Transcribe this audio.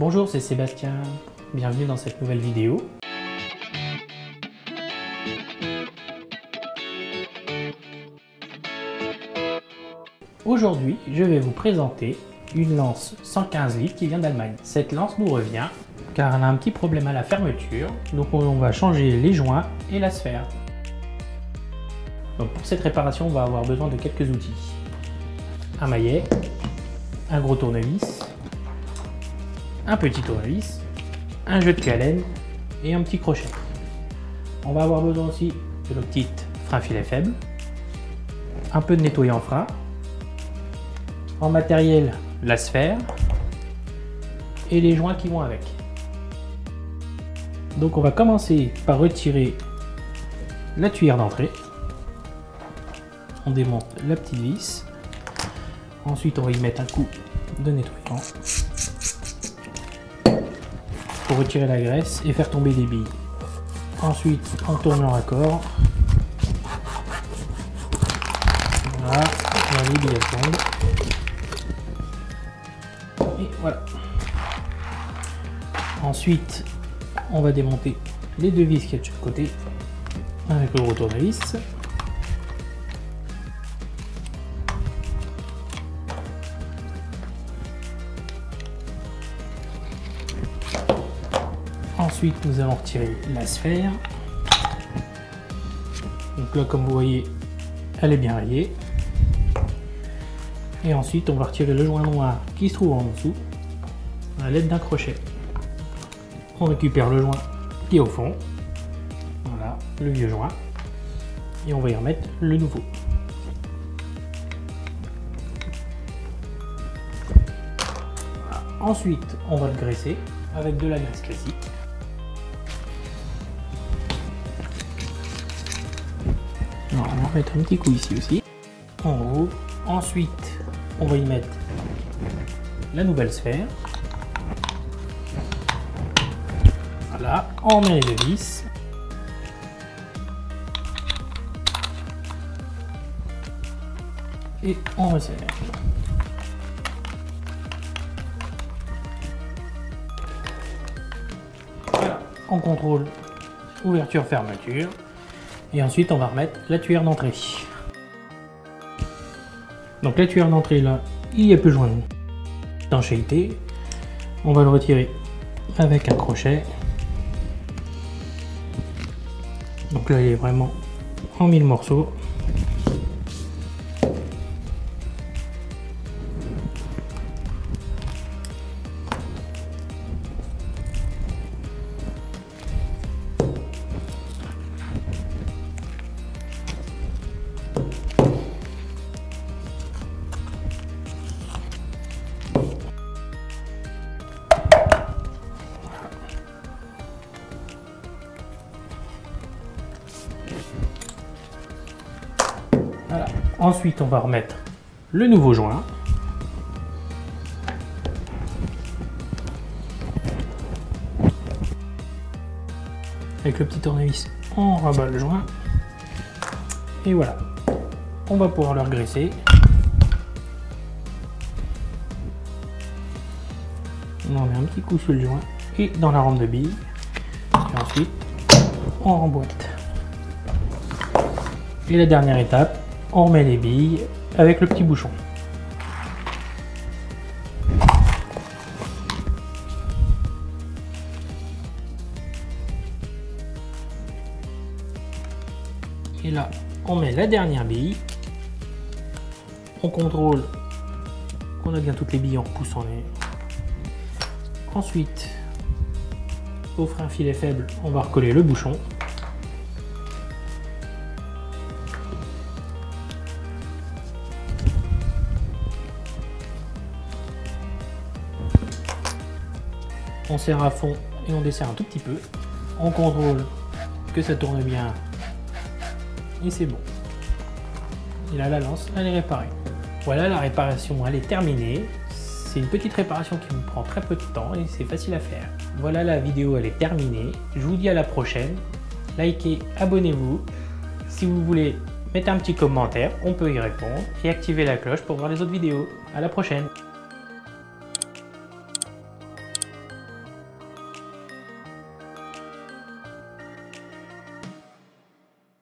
Bonjour, c'est Sébastien, bienvenue dans cette nouvelle vidéo. Aujourd'hui, je vais vous présenter une lance 115 litres qui vient d'Allemagne. Cette lance nous revient car elle a un petit problème à la fermeture, donc on va changer les joints et la sphère. Donc pour cette réparation, on va avoir besoin de quelques outils. Un maillet, un gros tournevis, un petit tournevis, un jeu de câlène et un petit crochet. On va avoir besoin aussi de nos petites freins filets faibles, un peu de nettoyant frein, en matériel la sphère et les joints qui vont avec. Donc on va commencer par retirer la tuyère d'entrée. On démonte la petite vis. Ensuite on va y mettre un coup de nettoyant pour retirer la graisse et faire tomber les billes. Ensuite on tourne le raccord. Voilà, les billes tombent. Et voilà. Ensuite on va démonter les deux vis qu'il y a de chaque côté avec le gros tournevis. Ensuite, nous allons retirer la sphère. Donc là, comme vous voyez, elle est bien rayée. Et ensuite, on va retirer le joint noir qui se trouve en dessous à l'aide d'un crochet. On récupère le joint qui est au fond. Voilà, le vieux joint. Et on va y remettre le nouveau. Voilà. Ensuite, on va le graisser avec de la graisse classique. Alors, on va mettre un petit coup ici aussi, en haut. Ensuite, on va y mettre la nouvelle sphère. Voilà, on met les deux vis. Et on resserre. Voilà, on contrôle ouverture-fermeture. Et ensuite, on va remettre la tuyère d'entrée. Donc la tuyère d'entrée, là, il n'y a plus besoin d'étanchéité. On va le retirer avec un crochet. Donc là, il est vraiment en 1000 morceaux. Voilà. Ensuite, on va remettre le nouveau joint. Avec le petit tournevis, on rabat le joint. Et voilà. On va pouvoir le regraisser. On met un petit coup sur le joint et dans la rampe de billes. Et ensuite, on remboîte. Et la dernière étape, on remet les billes avec le petit bouchon. Et là, on met la dernière bille. On contrôle qu'on a bien toutes les billes en repoussant les. Ensuite, au frein filet faible, on va recoller le bouchon. On serre à fond et on desserre un tout petit peu. On contrôle que ça tourne bien et c'est bon. Et là, la lance, elle est réparée. Voilà, la réparation, elle est terminée. C'est une petite réparation qui me prend très peu de temps et c'est facile à faire. Voilà, la vidéo, elle est terminée. Je vous dis à la prochaine. Likez, abonnez-vous. Si vous voulez mettre un petit commentaire, on peut y répondre. Et activez la cloche pour voir les autres vidéos. À la prochaine.